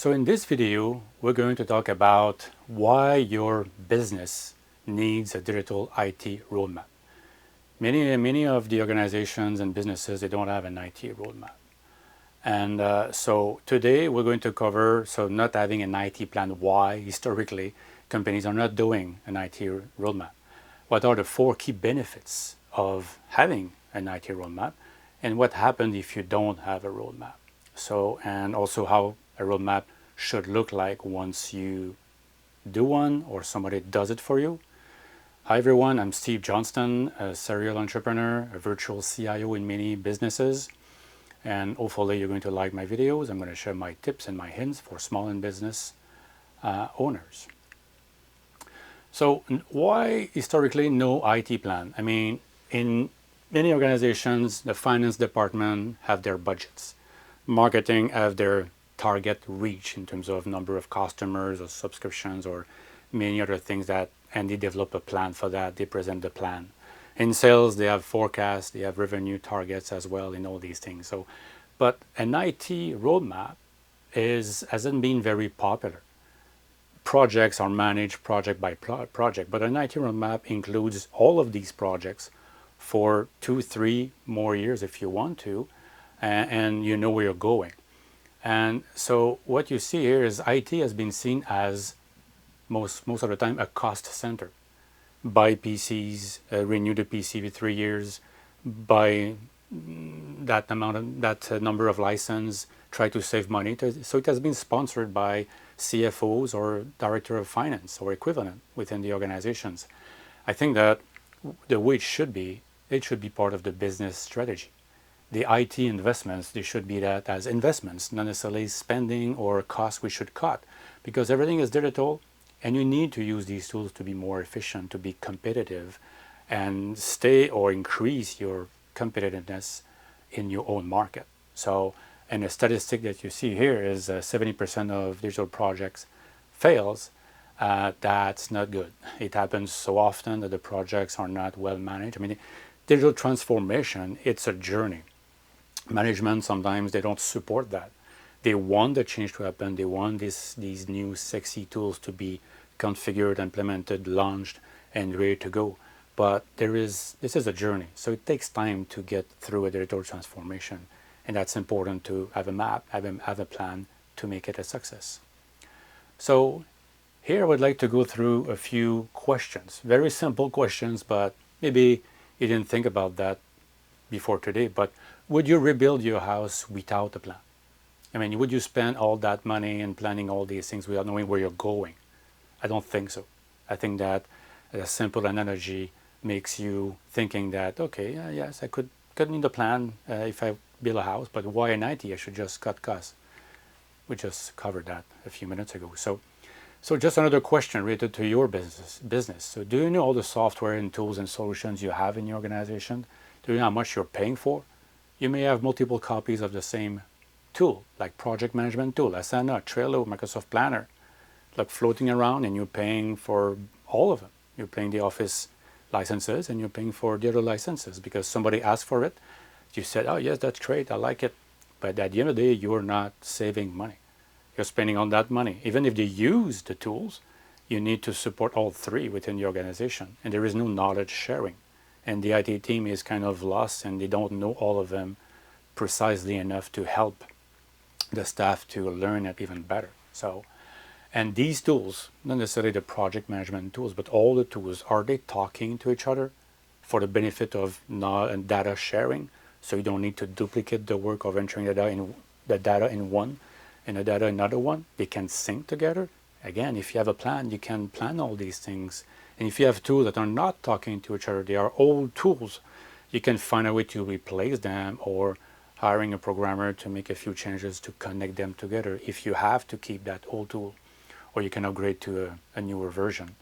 So in this video, we're going to talk about why your business needs a digital IT roadmap. Many of the organizations and businesses, they don't have an IT roadmap. And so today we're going to cover, so not having an IT plan, why historically companies are not doing an IT roadmap. What are the 4 key benefits of having an IT roadmap, and what happens if you don't have a roadmap? So, and also how a roadmap should look like once you do one or somebody does it for you. Hi everyone, I'm Steve Johnston, a serial entrepreneur, a virtual CIO in many businesses, and hopefully you're going to like my videos. I'm going to share my tips and my hints for small and business owners. So why historically no IT plan? I mean, in many organizations, the finance department have their budgets. Marketing have their target reach in terms of number of customers or subscriptions or many other things that, and they develop a plan for that. They present the plan. In sales, they have forecasts, they have revenue targets as well in all these things. So, but an IT roadmap hasn't been very popular. Projects are managed project by project, but an IT roadmap includes all of these projects for 2-3 more years if you want to, and you know where you're going. And so what you see here is IT has been seen as most of the time a cost center. Buy PCs, renew the PC every 3 years, buy that number of license, try to save money. So it has been sponsored by CFOs or director of finance or equivalent within the organizations. I think that the way it should be part of the business strategy. The IT investments, they should be that as investments, not necessarily spending or costs we should cut, because everything is digital and you need to use these tools to be more efficient, to be competitive and stay or increase your competitiveness in your own market. So, and a statistic that you see here is 70% of digital projects fails. That's not good. It happens so often that the projects are not well managed. I mean, digital transformation, it's a journey. Management, sometimes they don't support that. They want the change to happen. They want these new sexy tools to be configured, implemented, launched, and ready to go. But this is a journey. So it takes time to get through a digital transformation. And that's important to have a map, have a plan to make it a success. So here I would like to go through a few questions. Very simple questions, but maybe you didn't think about that before today. But would you rebuild your house without a plan? I mean, would you spend all that money and planning all these things without knowing where you're going? I don't think so. I think that a simple analogy makes you thinking that, okay, yes, I could need a plan if I build a house, but why an IT? I should just cut costs. We just covered that a few minutes ago. So just another question related to your business. So do you know all the software and tools and solutions you have in your organization? Do you know how much you're paying for? You may have multiple copies of the same tool, like project management tool, Asana, Trello, Microsoft Planner, like floating around, and you're paying for all of them. You're paying the Office licenses and you're paying for the other licenses because somebody asked for it. You said, oh yes, that's great, I like it. But at the end of the day, you're not saving money. You're spending all that money. Even if they use the tools, you need to support all 3 within the organization. And there is no knowledge sharing. And the IT team is kind of lost and they don't know all of them precisely enough to help the staff to learn it even better. So, and these tools, not necessarily the project management tools, but all the tools, are they talking to each other for the benefit of data sharing? So you don't need to duplicate the work of entering the data in one and the data in another one. They can sync together. Again, if you have a plan, you can plan all these things. And if you have tools that are not talking to each other, they are old tools, you can find a way to replace them or hiring a programmer to make a few changes to connect them together if you have to keep that old tool, or you can upgrade to a newer version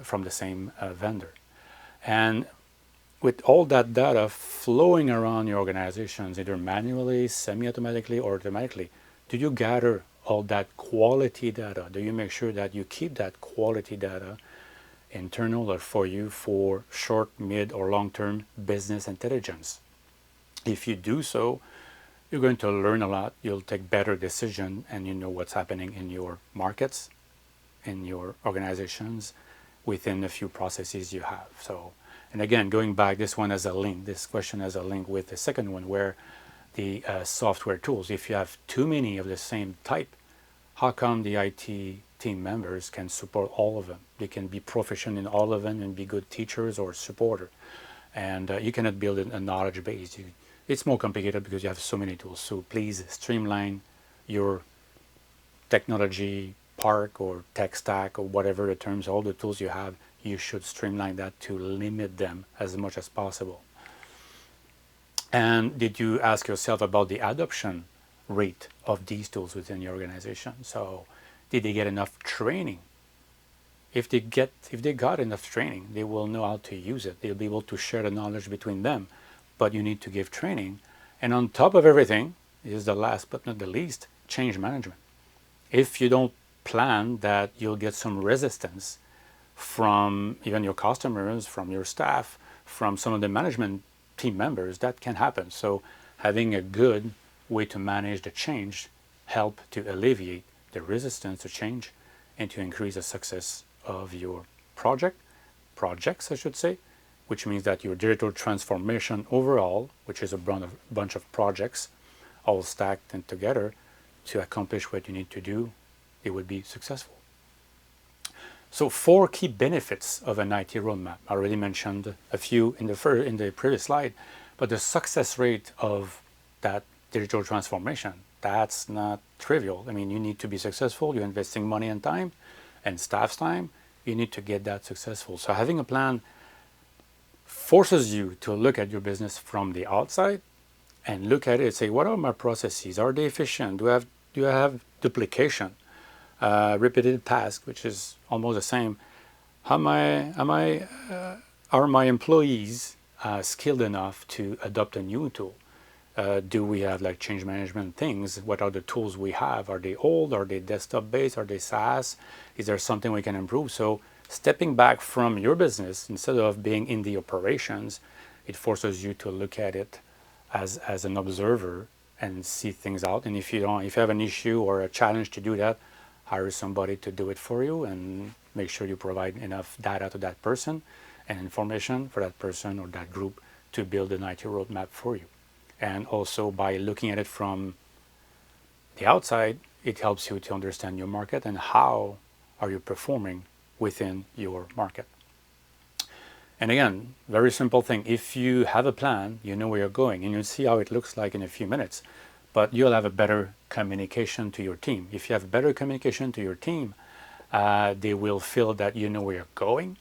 from the same vendor. And with all that data flowing around your organizations, either manually, semi-automatically, or automatically, do you gather all that quality data? Do you make sure that you keep that quality data internal or for you for short, mid, or long-term business intelligence? If you do so, you're going to learn a lot. You'll take better decisions, and you know what's happening in your markets, in your organizations, within a few processes you have. So, and again, going back, this one has a link. This question has a link with the second one, where the software tools. If you have too many of the same type, how come the IT team members can support all of them? They can be proficient in all of them and be good teachers or supporter. And you cannot build a knowledge base. It's more complicated because you have so many tools. So please streamline your technology park or tech stack or whatever the terms, all the tools you have, you should streamline that to limit them as much as possible. And did you ask yourself about the adoption rate of these tools within your organization? So did they get enough training? If they got enough training, they will know how to use it. They'll be able to share the knowledge between them, but you need to give training. And on top of everything is the last but not the least, change management. If you don't plan that, you'll get some resistance from even your customers, from your staff, from some of the management team members. That can happen. So having a good way to manage the change help to alleviate the resistance to change and to increase the success of your projects, I should say, which means that your digital transformation overall, which is a bunch of projects all stacked and together to accomplish what you need to do, it would be successful. So 4 key benefits of an IT roadmap. I already mentioned a few in the previous slide, but the success rate of that digital transformation, that's not trivial. I mean, you need to be successful. You're investing money and time and staff's time. You need to get that successful. So having a plan forces you to look at your business from the outside and look at it and say, what are my processes? Are they efficient? Do I have duplication? Repeated tasks, which is almost the same. Are my employees skilled enough to adopt a new tool? Do we have like change management things? What are the tools we have? Are they old? Are they desktop based? Are they SaaS? Is there something we can improve? So stepping back from your business, instead of being in the operations, it forces you to look at it as an observer and see things out. And if you have an issue or a challenge to do that, hire somebody to do it for you and make sure you provide enough data to that person and information for that person or that group to build an IT roadmap for you. And also by looking at it from the outside, it helps you to understand your market and how are you performing within your market. And again, very simple thing. If you have a plan, you know where you're going, and you'll see how it looks like in a few minutes, but you'll have a better communication to your team. If you have better communication to your team, they will feel that you know where you're going.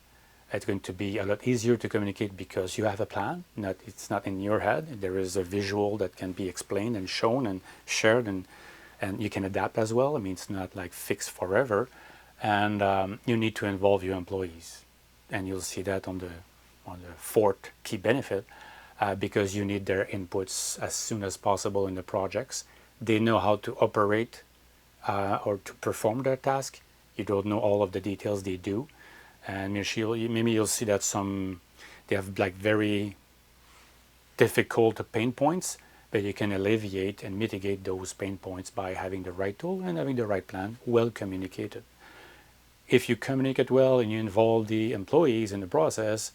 It's going to be a lot easier to communicate because you have a plan. It's not in your head. There is a visual that can be explained and shown and shared, and you can adapt as well. I mean, it's not like fixed forever. And you need to involve your employees. And you'll see that on the 4th key benefit, because you need their inputs as soon as possible in the projects. They know how to operate or to perform their task. You don't know all of the details they do. And maybe you'll see that they have like very difficult pain points, but you can alleviate and mitigate those pain points by having the right tool and having the right plan, well communicated. If you communicate well and you involve the employees in the process,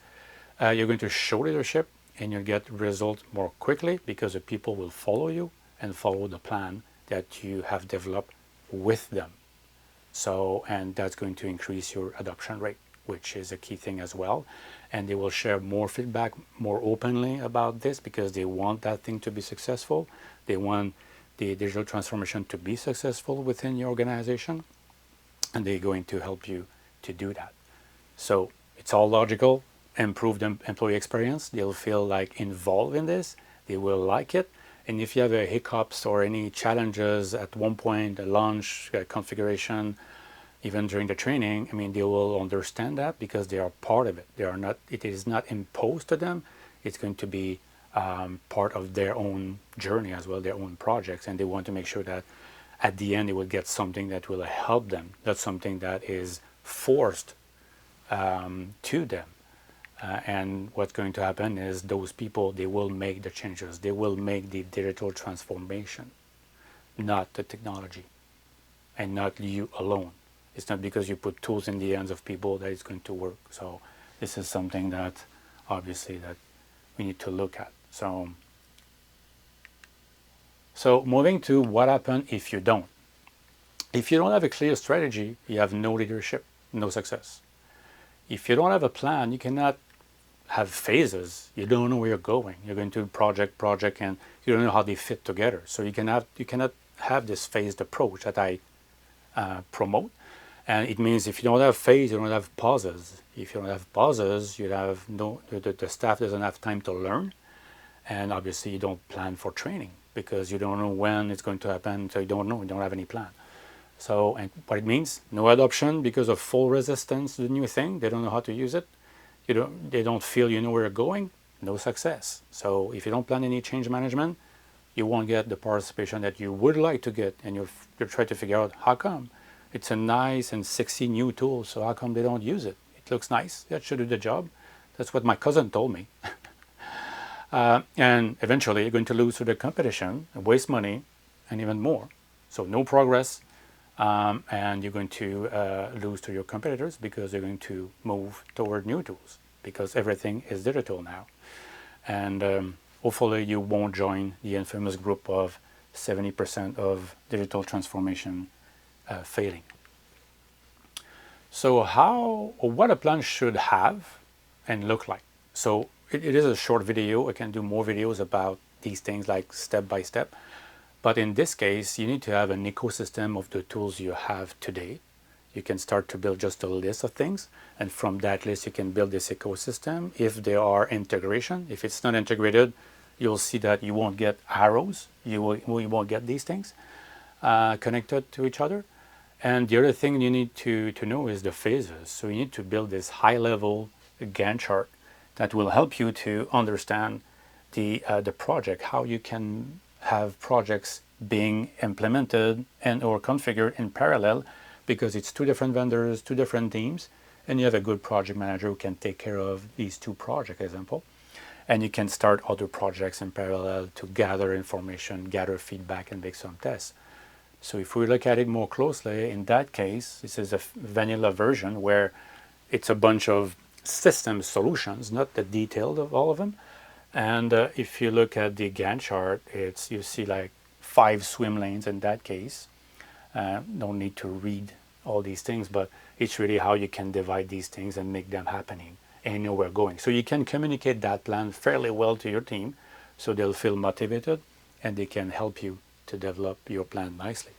you're going to show leadership and you'll get results more quickly because the people will follow you and follow the plan that you have developed with them. So, and that's going to increase your adoption rate, which is a key thing as well. And they will share more feedback more openly about this because they want that thing to be successful. They want the digital transformation to be successful within your organization, and they're going to help you to do that. So it's all logical. Improve the employee experience. They'll feel like involved in this. They will like it. And if you have hiccups or any challenges at one point, a launch, configuration, even during the training, I mean, they will understand that because they are part of it. It is not imposed to them. It's going to be part of their own journey as well, their own projects. And they want to make sure that at the end, they will get something that will help them. That's something that is forced to them. And what's going to happen is those people, they will make the changes. They will make the digital transformation, not the technology, and not you alone. It's not because you put tools in the hands of people that it's going to work. So this is something that obviously that we need to look at. So moving to what happens if you don't. If you don't have a clear strategy, you have no leadership, no success. If you don't have a plan, you cannot have phases. You don't know where you're going. You're going to project, and you don't know how they fit together. So you cannot have this phased approach that I promote. And it means if you don't have phase, you don't have pauses. If you don't have pauses, you have the staff doesn't have time to learn, and obviously you don't plan for training because you don't know when it's going to happen. So you don't know. You don't have any plan. So, and what it means, no adoption because of full resistance to the new thing. They don't know how to use it. They don't feel you know where you're going. No success. So if you don't plan any change management, you won't get the participation that you would like to get, and you'll try to figure out how come. It's a nice and sexy new tool, so how come they don't use it? It looks nice. That should do the job. That's what my cousin told me. And eventually you're going to lose to the competition, waste money, and even more. So no progress. And you're going to lose to your competitors because they're going to move toward new tools because everything is digital now. And hopefully you won't join the infamous group of 70% of digital transformation failing. So what a plan should have and look like. So it is a short video. I can do more videos about these things like step by step. But in this case, you need to have an ecosystem of the tools you have today. You can start to build just a list of things. And from that list, you can build this ecosystem. If there are integration, if it's not integrated, you'll see that you won't get arrows. You won't get these things connected to each other. And the other thing you need to know is the phases. So you need to build this high-level Gantt chart that will help you to understand the project, how you can have projects being implemented and or configured in parallel because it's two different vendors, two different teams, and you have a good project manager who can take care of these two projects, example. And you can start other projects in parallel to gather information, gather feedback, and make some tests. So if we look at it more closely, in that case, this is a vanilla version where it's a bunch of system solutions, not the detailed of all of them. And if you look at the Gantt chart, you see like 5 swim lanes in that case. No need to read all these things, but it's really how you can divide these things and make them happening and know where we're going. So you can communicate that plan fairly well to your team so they'll feel motivated and they can help you to develop your plan nicely.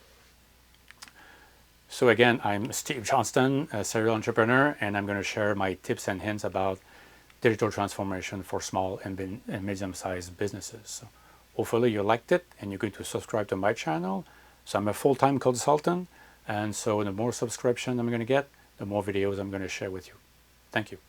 So again, I'm Steve Johnston, a serial entrepreneur, and I'm going to share my tips and hints about digital transformation for small and medium-sized businesses. So hopefully you liked it and you're going to subscribe to my channel. So I'm a full-time consultant, and so the more subscription I'm going to get, the more videos I'm going to share with you. Thank you.